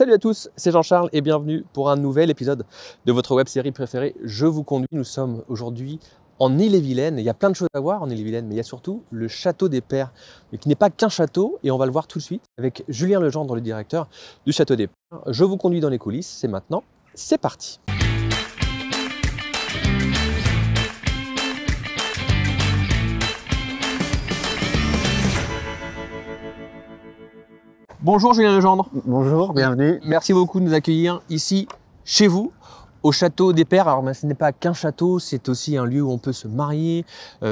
Salut à tous, c'est Jean-Charles et bienvenue pour un nouvel épisode de votre web-série préférée, Je vous conduis. Nous sommes aujourd'hui en Ille-et-Vilaine. Il y a plein de choses à voir en Ille-et-Vilaine, mais il y a surtout le château des Pairs, mais qui n'est pas qu'un château, et on va le voir tout de suite avec Julien Legendre, le directeur du château des Pairs. Je vous conduis dans les coulisses, c'est maintenant, c'est parti. Bonjour Julien Legendre. Bonjour, bienvenue. Merci beaucoup de nous accueillir ici, chez vous, au château des Pairs. Alors ce n'est pas qu'un château, c'est aussi un lieu où on peut se marier,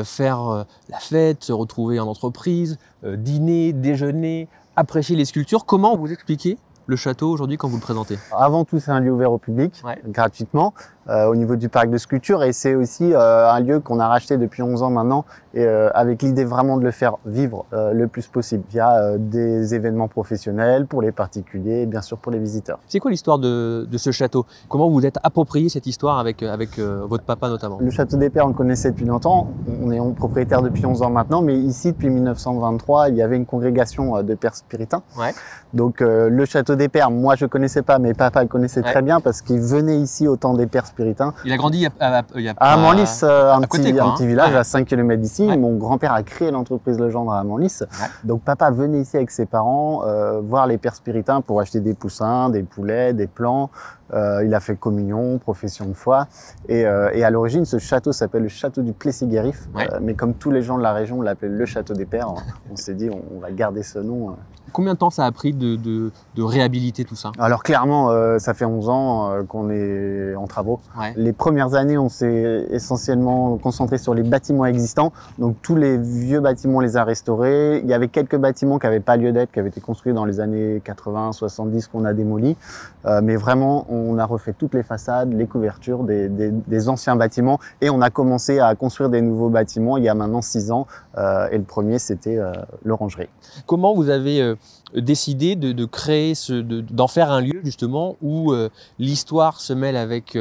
faire la fête, se retrouver en entreprise, dîner, déjeuner, apprécier les sculptures. Comment vous expliquez le château aujourd'hui quand vous le présentez? Avant tout, c'est un lieu ouvert au public, gratuitement, au niveau du parc de sculpture. Et c'est aussi un lieu qu'on a racheté depuis 11 ans maintenant, et avec l'idée vraiment de le faire vivre le plus possible via des événements professionnels pour les particuliers et bien sûr pour les visiteurs. C'est quoi l'histoire de ce château? Comment vous êtes approprié cette histoire avec votre papa notamment? Le château des Pairs, on le connaissait depuis longtemps. On est propriétaire depuis 11 ans maintenant, mais ici, depuis 1923, il y avait une congrégation de pères spiritains. Donc le château des Pairs, moi je connaissais pas, mais papa le connaissait très bien parce qu'il venait ici au temps des pères spiritains. Il a grandi à Amanlis, un petit village à 5 km d'ici. Mon grand-père a créé l'entreprise Legendre à Amanlis. Donc papa venait ici avec ses parents voir les pères spiritains pour acheter des poussins, des poulets, des plants. Il a fait communion, profession de foi. Et à l'origine, ce château s'appelle le château du Plessis-Guérif. Mais comme tous les gens de la région l'appelaient le château des Pairs, on s'est dit on va garder ce nom. Combien de temps ça a pris de réhabiliter tout ça? Alors clairement, ça fait 11 ans qu'on est en travaux. Les premières années, on s'est essentiellement concentré sur les bâtiments existants. Donc tous les vieux bâtiments, on les a restaurés. Il y avait quelques bâtiments qui n'avaient pas lieu d'être, qui avaient été construits dans les années 80, 70 qu'on a démolis. Mais vraiment, on a refait toutes les façades, les couvertures des anciens bâtiments. Et on a commencé à construire des nouveaux bâtiments il y a maintenant 6 ans. Et le premier, c'était l'Orangerie. Comment vous avez décidé de créer, d'en faire un lieu justement où l'histoire se mêle avec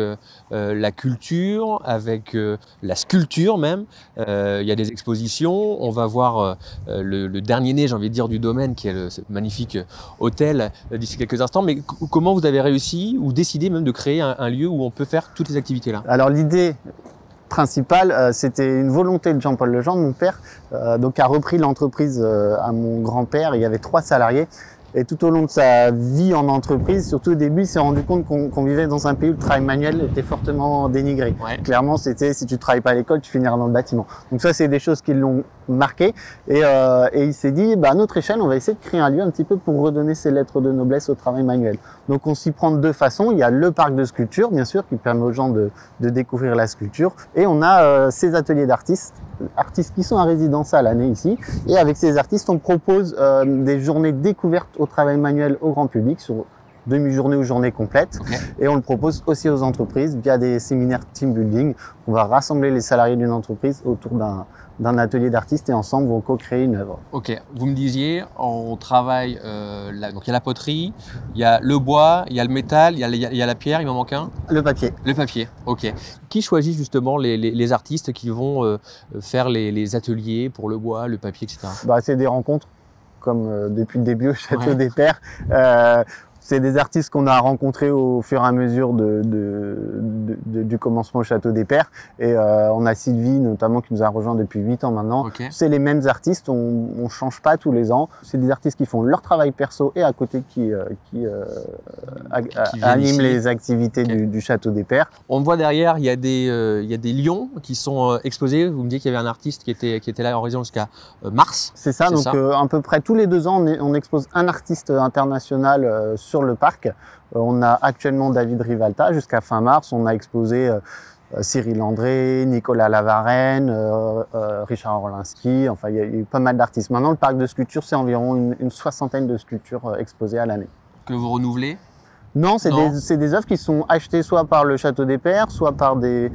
la culture, avec la sculpture même. Il y a des expositions, on va voir le dernier né, j'ai envie de dire, du domaine, qui est ce magnifique hôtel d'ici quelques instants. Mais comment vous avez réussi ou décidé même de créer un lieu où on peut faire toutes ces activités-là? Alors l'idée principale, c'était une volonté de Jean-Paul Legendre, mon père, donc a repris l'entreprise à mon grand-père. Il y avait 3 salariés. Et tout au long de sa vie en entreprise, surtout au début, il s'est rendu compte qu'on vivait dans un pays où le travail manuel était fortement dénigré. Clairement, c'était si tu ne travailles pas à l'école, tu finiras dans le bâtiment. Donc ça, c'est des choses qui l'ont marqué. Et il s'est dit, à notre échelle, on va essayer de créer un lieu un petit peu pour redonner ses lettres de noblesse au travail manuel. Donc on s'y prend de 2 façons. Il y a le parc de sculpture, bien sûr, qui permet aux gens de découvrir la sculpture. Et on a ces ateliers d'artistes qui sont à résidence à l'année ici. Et avec ces artistes, on propose des journées découvertes au travail manuel au grand public sur demi-journée ou journée complète. Et on le propose aussi aux entreprises via des séminaires team building. On va rassembler les salariés d'une entreprise autour d'un atelier d'artistes et ensemble vont co-créer une œuvre. Ok, vous me disiez, on travaille, donc il y a la poterie, il y a le bois, il y a le métal, il y a la pierre, il m'en manque un? Le papier. Le papier, ok. Qui choisit justement les artistes qui vont faire les ateliers pour le bois, le papier, etc. C'est des rencontres, comme depuis le début au Château des Pairs. C'est des artistes qu'on a rencontrés au fur et à mesure du commencement au Château des Pairs. Et on a Sylvie notamment qui nous a rejoint depuis 8 ans maintenant. C'est les mêmes artistes, on ne change pas tous les ans. C'est des artistes qui font leur travail perso et à côté qui animent les activités du Château des Pairs. On voit derrière, il y a des lions qui sont exposés. Vous me disiez qu'il y avait un artiste qui était là en résidence jusqu'à mars. C'est ça, donc à peu près tous les 2 ans, on expose un artiste international sur le parc. On a actuellement David Rivalta jusqu'à fin mars. On a exposé Cyril André, Nicolas Lavarenne, Richard Orlinski. Enfin, il y a eu pas mal d'artistes. Maintenant, le parc de sculpture, c'est environ une 60aine de sculptures exposées à l'année. Que vous renouvelez? Non, c'est des œuvres qui sont achetées soit par le Château des Pairs, soit par des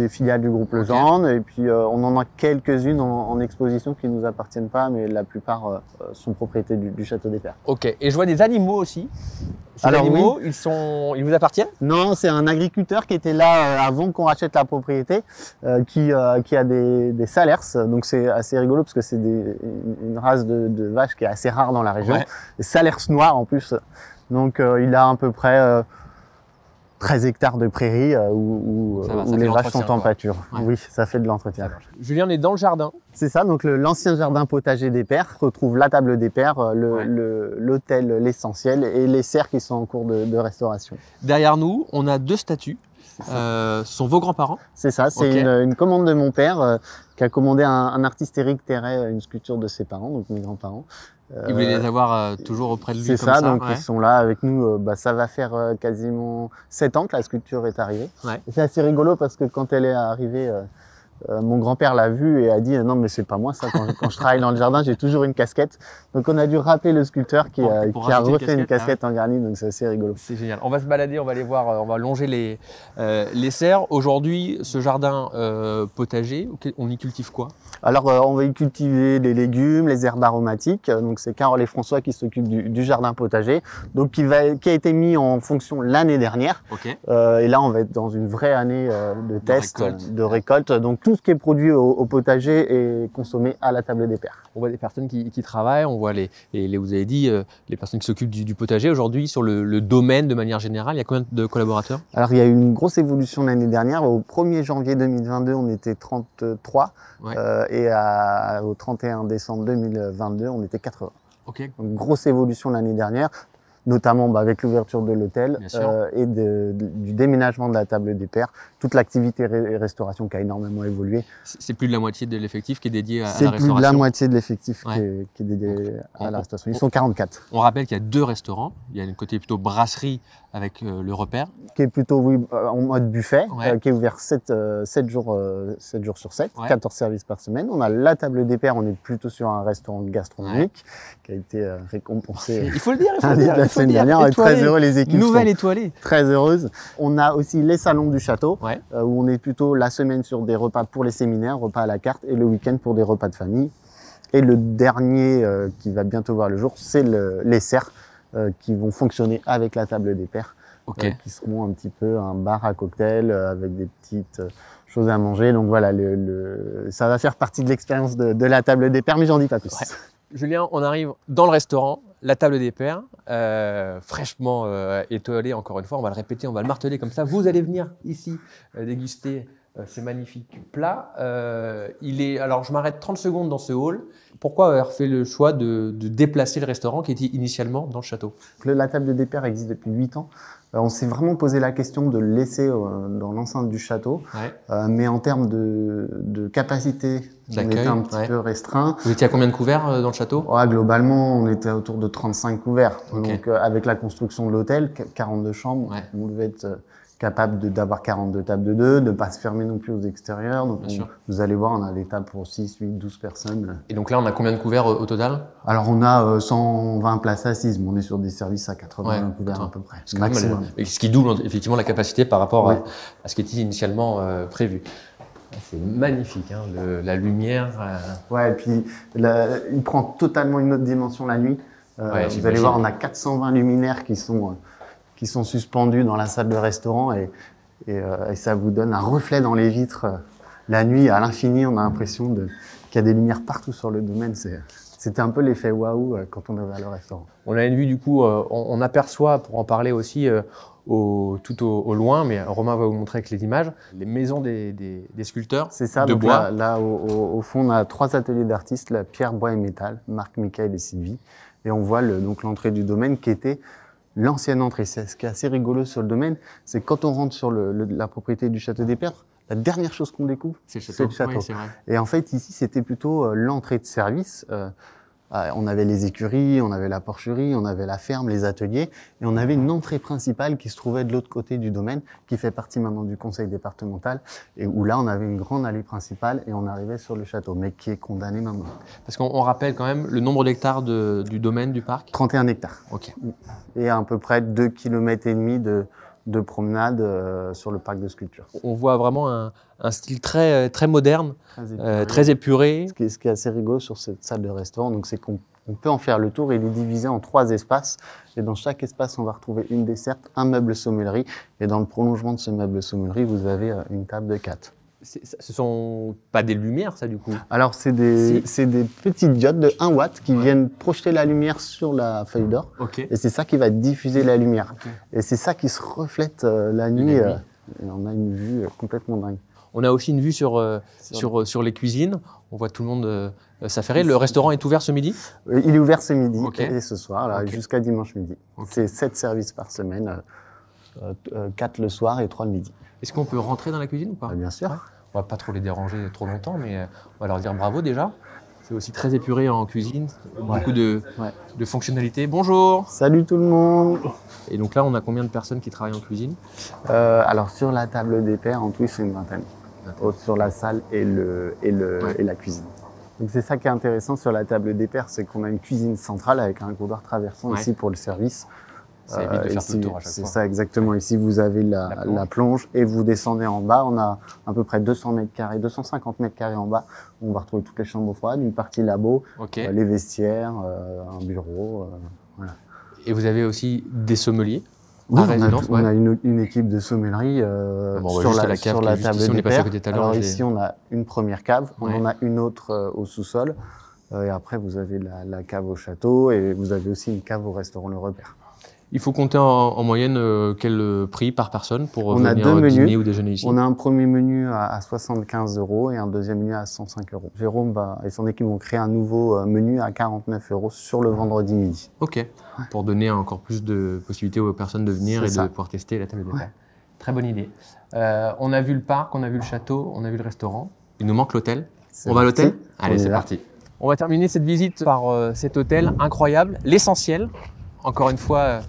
filiales du groupe Legendre. Et puis on en a quelques-unes en exposition qui ne nous appartiennent pas, mais la plupart sont propriétés du Château des Pairs. Ok, et je vois des animaux aussi. Ces animaux, ils vous appartiennent? Non, c'est un agriculteur qui était là avant qu'on rachète la propriété, qui a des salers. Donc c'est assez rigolo parce que c'est une race de vaches qui est assez rare dans la région. Des salers noirs en plus. Donc il a à peu près 13 hectares de prairies où les vaches sont en pâture. Ouais. Oui, ça fait de l'entretien. Julien, on est dans le jardin. C'est ça, donc l'ancien jardin potager des pères retrouve la table des pères, l'hôtel, l'essentiel et les serres qui sont en cours de restauration. Derrière nous, on a 2 statues. Ce sont vos grands-parents? C'est ça, c'est une commande de mon père qui a commandé un artiste Éric Terret, une sculpture de ses parents, donc mes grands-parents. Il voulait les avoir toujours auprès de lui. C'est ça, donc ils sont là avec nous. Ça va faire quasiment 7 ans que la sculpture est arrivée. Ouais. C'est assez rigolo parce que quand elle est arrivée, mon grand-père l'a vue et a dit non mais c'est pas moi ça, quand je travaille dans le jardin j'ai toujours une casquette. Donc on a dû rappeler le sculpteur qui a refait une casquette en granit, donc c'est assez rigolo. C'est génial. On va se balader, on va aller voir, on va longer les serres. Aujourd'hui, ce jardin potager, on y cultive quoi? Alors on va y cultiver les légumes, les herbes aromatiques. Donc c'est Carole et François qui s'occupent du jardin potager, donc qui a été mis en fonction l'année dernière. Et là on va être dans une vraie année de test, de récolte. Donc tout ce qui est produit au potager est consommé à la table des pères. On voit des personnes qui travaillent, on voit vous avez dit, les personnes qui s'occupent du potager. Aujourd'hui, sur le domaine de manière générale, il y a combien de collaborateurs? Alors il y a eu une grosse évolution l'année dernière. Au 1er janvier 2022, on était 33 et au 31 décembre 2022, on était 80. Donc grosse évolution l'année dernière, notamment avec l'ouverture de l'hôtel et du déménagement de la table des pères. Toute l'activité restauration qui a énormément évolué. C'est plus de la moitié de l'effectif qui est dédié à la restauration. C'est plus de la moitié de l'effectif qui est dédié à la restauration. Ils sont 44. On rappelle qu'il y a 2 restaurants. Il y a un côté plutôt brasserie avec le repère. Qui est plutôt en mode buffet, qui est ouvert 7 jours sur 7, 14 services par semaine. On a la table des pères, on est plutôt sur un restaurant gastronomique qui a été récompensé. Il faut le dire, la semaine dernière, on est très heureux, les équipes nouvelle étoilée. Très heureuses. On a aussi les salons du château, où on est plutôt la semaine sur des repas pour les séminaires, repas à la carte, et le week-end pour des repas de famille. Et le dernier qui va bientôt voir le jour, c'est les serres qui vont fonctionner avec la table des pères, qui seront un petit peu un bar à cocktail avec des petites choses à manger. Donc voilà, ça va faire partie de l'expérience de la table des pères, mais j'en dis pas plus. Julien, on arrive dans le restaurant, la table des pères, fraîchement étoilée encore une fois. On va le répéter, on va le marteler comme ça. Vous allez venir ici déguster ces magnifiques plats. Alors, je m'arrête 30 secondes dans ce hall. Pourquoi avoir fait le choix de déplacer le restaurant qui était initialement dans le château? La table des pères existe depuis 8 ans. On s'est vraiment posé la question de le laisser dans l'enceinte du château, mais en termes de capacité, on était un petit peu restreint. Vous étiez à combien de couverts dans le château? Globalement, on était autour de 35 couverts. Donc avec la construction de l'hôtel, 42 chambres, on devait être capable d'avoir 42 tables de 2, de ne pas se fermer non plus aux extérieurs. Donc vous allez voir, on a des tables pour 6, 8, 12 personnes. Et donc là, on a combien de couverts au total? Alors on a 120 places assises, mais on est sur des services à 80 couverts à peu près. Maximum. Et ce qui double effectivement la capacité par rapport à ce qui était initialement prévu. C'est magnifique, hein, la lumière. Et puis il prend totalement une autre dimension la nuit. Vous allez voir, on a 420 luminaires qui sont suspendus dans la salle de restaurant et ça vous donne un reflet dans les vitres la nuit à l'infini. On a l'impression qu'il y a des lumières partout sur le domaine. C'était un peu l'effet waouh quand on est à le restaurant. On a une vue du coup, on aperçoit, pour en parler aussi, tout au loin, mais Romain va vous montrer avec les images, les maisons des sculpteurs. C'est ça, de donc bois. Là au fond, on a 3 ateliers d'artistes, la pierre, bois et métal, Marc, Michael et Sylvie. Et on voit donc l'entrée du domaine qui était l'ancienne entrée. Ce qui est assez rigolo sur le domaine, c'est quand on rentre sur la propriété du château des pères, la dernière chose qu'on découvre, c'est le château. Oui, c'est vrai. Et en fait, ici, c'était plutôt l'entrée de service. On avait les écuries, on avait la porcherie, on avait la ferme, les ateliers, et on avait une entrée principale qui se trouvait de l'autre côté du domaine, qui fait partie maintenant du conseil départemental, et où là, on avait une grande allée principale et on arrivait sur le château, mais qui est condamné maintenant. Parce qu'on rappelle quand même le nombre d'hectares du domaine du parc? 31 hectares. Et à peu près 2,5 km de promenade sur le parc de sculpture. On voit vraiment un style très moderne, très épuré. Ce qui est assez rigolo sur cette salle de restaurant, c'est qu'on peut en faire le tour et il est divisé en 3 espaces. Et dans chaque espace, on va retrouver une desserte, un meuble sommellerie. Et dans le prolongement de ce meuble sommellerie, vous avez une table de 4. Ce sont pas des lumières, ça, du coup? Alors, c'est des petites diodes de 1 watt qui viennent projeter la lumière sur la feuille d'or. Ok. Et c'est ça qui va diffuser la lumière. Ok. Et c'est ça qui se reflète la nuit. Et on a une vue complètement dingue. On a aussi une vue sur les cuisines. On voit tout le monde s'affairer. Le restaurant est ouvert ce midi? Il est ouvert ce midi Ok. et ce soir, là, Ok. jusqu'à dimanche midi. Ok. C'est 7 services par semaine, 4 le soir et 3 le midi. Est-ce qu'on peut rentrer dans la cuisine ou pas? Bien sûr. Ouais. On va pas trop les déranger trop longtemps, mais on va leur dire bravo déjà. C'est aussi très épuré en cuisine, beaucoup de fonctionnalités. Bonjour. Salut tout le monde. Et donc là, on a combien de personnes qui travaillent en cuisine? Alors sur la table des pairs, en tout, c'est une vingtaine. Sur la salle et la cuisine. Donc c'est ça qui est intéressant sur la table des pairs, c'est qu'on a une cuisine centrale avec un couloir traversant ici pour le service. Ça évite de faire ici, tout le tour à chaque fois. C'est ça exactement. Ici, vous avez la plonge et vous descendez en bas. On a à peu près 200 mètres carrés, 250 mètres carrés en bas. On va retrouver toutes les chambres froides, une partie labo, les vestiaires, un bureau. Voilà. Et vous avez aussi des sommeliers? Oui, on a une équipe de sommellerie sur la table des pairs. Alors ici, on a une première cave, on en a une autre au sous-sol. Et après, vous avez la cave au château et vous avez aussi une cave au restaurant Le Repère. Il faut compter en moyenne quel prix par personne pour on a venir 2 menus. dîner ou déjeuner ici? On a un premier menu à 75 € et un deuxième menu à 105 €. Jérôme et son équipe vont créer un nouveau menu à 49 € sur le vendredi midi. Ok, pour donner encore plus de possibilités aux personnes de venir et de pouvoir tester la table des pairs. Très bonne idée. On a vu le parc, on a vu le château, on a vu le restaurant. Il nous manque l'hôtel. On va à l'hôtel? Allez, c'est parti. On va terminer cette visite par cet hôtel incroyable, l'essentiel. Encore une fois,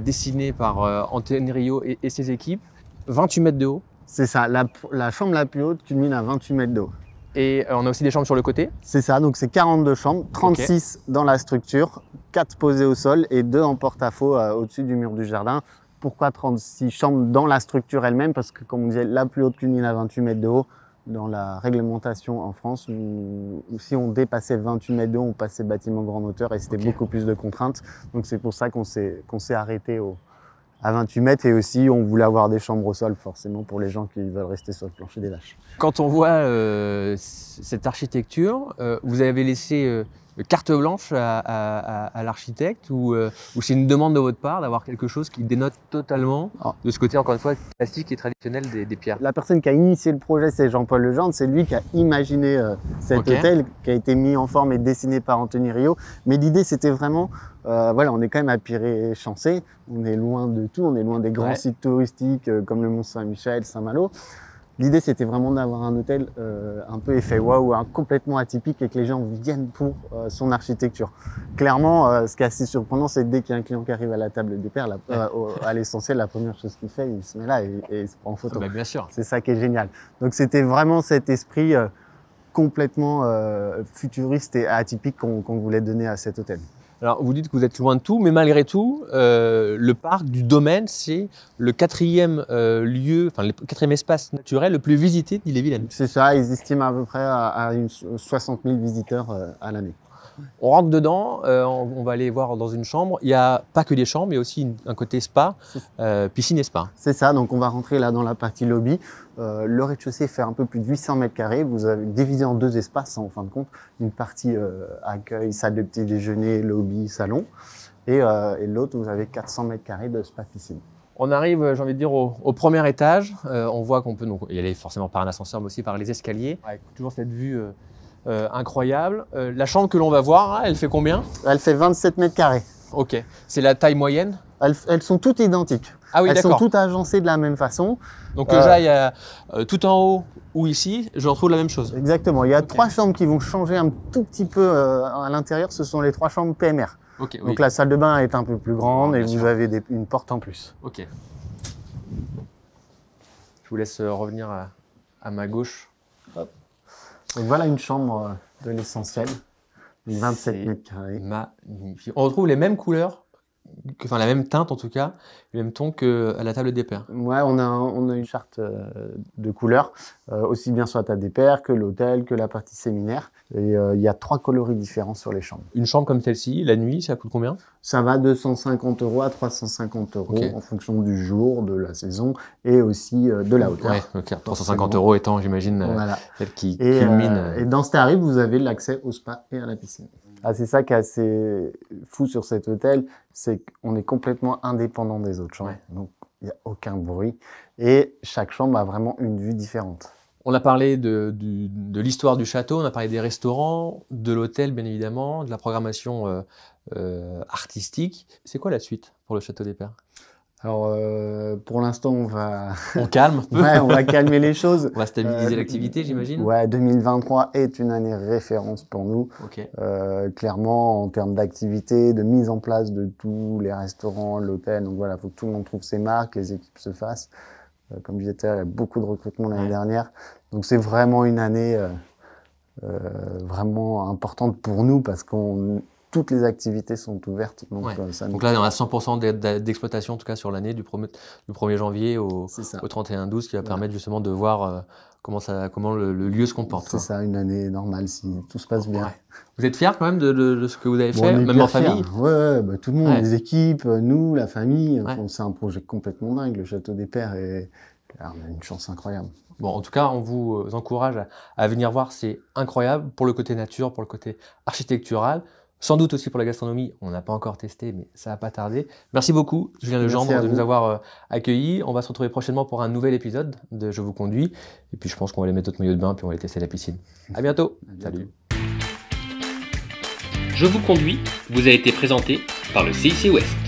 dessiné par Anthony Rio et ses équipes. 28 mètres de haut. C'est ça, la chambre la plus haute culmine à 28 mètres de haut. Et on a aussi des chambres sur le côté. C'est ça, donc c'est 42 chambres, 36 dans la structure, 4 posées au sol et 2 en porte-à-faux au-dessus du mur du jardin. Pourquoi 36 chambres dans la structure elle-même? Parce que comme on disait, la plus haute culmine à 28 mètres de haut. Dans la réglementation en France, où si on dépassait 28 mètres de haut, on passait bâtiment grande hauteur et c'était beaucoup plus de contraintes. Donc c'est pour ça qu'on s'est arrêté à 28 mètres et aussi on voulait avoir des chambres au sol forcément pour les gens qui veulent rester sur le plancher des vaches. Quand on voit cette architecture, vous avez laissé carte blanche à l'architecte ou c'est une demande de votre part d'avoir quelque chose qui dénote totalement de ce côté, encore une fois, classique et traditionnel des pierres? La personne qui a initié le projet, c'est Jean-Paul Legendre. C'est lui qui a imaginé cet hôtel qui a été mis en forme et dessiné par Anthony Rio. Mais l'idée, c'était vraiment, voilà, on est quand même à Piré-Chancé. On est loin de tout, on est loin des grands sites touristiques comme le Mont Saint-Michel, Saint-Malo. L'idée, c'était vraiment d'avoir un hôtel un peu effet waouh, complètement atypique et que les gens viennent pour son architecture. Clairement, ce qui est assez surprenant, c'est que dès qu'il y a un client qui arrive à la table des pairs, à l'essentiel, la première chose qu'il fait, il se met là et il se prend en photo. Bien sûr. C'est ça qui est génial. Donc, c'était vraiment cet esprit complètement futuriste et atypique qu'on voulait donner à cet hôtel. Alors, vous dites que vous êtes loin de tout, mais malgré tout, le parc du domaine, c'est le 4e lieu, enfin le 4e espace naturel le plus visité d'Ille-et-Vilaine. C'est ça, ils estiment à peu près à 60 000 visiteurs à l'année. On rentre dedans, on va aller voir dans une chambre. Il n'y a pas que des chambres, il y a aussi un côté spa, piscine et spa. C'est ça, donc on va rentrer là dans la partie lobby. Le rez-de-chaussée fait un peu plus de 800 mètres carrés. Vous avez divisé en 2 espaces en fin de compte. Une partie accueil, salle de petit déjeuner, lobby, salon. Et l'autre, vous avez 400 mètres carrés de spa piscine. On arrive, j'ai envie de dire, au premier étage. On voit qu'on peut donc y aller forcément par un ascenseur, mais aussi par les escaliers. Avec toujours cette vue incroyable. La chambre que l'on va voir, elle fait combien? Elle fait 27 mètres carrés. Ok. C'est la taille moyenne? Elles sont toutes identiques. Ah oui, elles sont d'accord. toutes agencées de la même façon. Donc que j'aille tout en haut ou ici, je retrouve la même chose. Exactement. Il y a 3 chambres qui vont changer un tout petit peu à l'intérieur. Ce sont les 3 chambres PMR. Okay, donc la salle de bain est un peu plus grande et vous avez une porte en plus. Ok. Je vous laisse revenir à ma gauche. Hop. Donc voilà une chambre de l'essentiel, 27 mètres carrés. Magnifique. On retrouve les mêmes couleurs enfin la même teinte en tout cas, le même ton qu'à la table des pairs. Ouais, on a une charte de couleurs, aussi bien sur la table des pairs que l'hôtel, que la partie séminaire. Et il y a 3 coloris différents sur les chambres. Une chambre comme celle-ci, la nuit, ça coûte combien? Ça va de 150 € à 350 € Okay. en fonction du jour, de la saison et aussi de la hauteur. Ouais, okay. 350 € étant, j'imagine, voilà. celle qui culmine. Et dans ce tarif, vous avez l'accès au spa et à la piscine. Ah, c'est ça qui est assez fou sur cet hôtel, c'est qu'on est complètement indépendant des autres chambres. Ouais. Donc, il n'y a aucun bruit. Et chaque chambre a vraiment une vue différente. On a parlé de l'histoire du château, on a parlé des restaurants, de l'hôtel bien évidemment, de la programmation artistique. C'est quoi la suite pour le Château des Pairs? Alors, pour l'instant, on va... On calme un peu. Ouais, on va calmer les choses. On va stabiliser l'activité, j'imagine. Ouais, 2023 est une année référence pour nous. Okay. Clairement, en termes d'activité, de mise en place de tous les restaurants, l'hôtel. Donc voilà, il faut que tout le monde trouve ses marques, les équipes se fassent. Comme je disais, il y a beaucoup de recrutement l'année dernière. Donc c'est vraiment une année vraiment importante pour nous parce qu'on... Toutes les activités sont ouvertes. Donc, ouais. Donc là, on a 100% d'exploitation, en tout cas sur l'année, du 1er janvier au 31-12, qui va permettre justement de voir comment le lieu se comporte. C'est ça, une année normale, si tout se passe bien. Ouais. Vous êtes fiers quand même de ce que vous avez fait, même en famille? Ouais, bah, tout le monde, les équipes, nous, la famille. Ouais. C'est un projet complètement dingue, le Château des Pairs. Et on a une chance incroyable. Bon, en tout cas, on vous encourage à venir voir, c'est incroyable pour le côté nature, pour le côté architectural. Sans doute aussi pour la gastronomie, on n'a pas encore testé, mais ça va pas tarder. Merci beaucoup, Julien Legendre, de nous avoir accueillis. On va se retrouver prochainement pour un nouvel épisode de Je vous conduis. Et puis je pense qu'on va aller mettre notre maillot de bain, puis on va aller tester la piscine. À bientôt. Salut. Je vous conduis vous a été présenté par le CIC Ouest.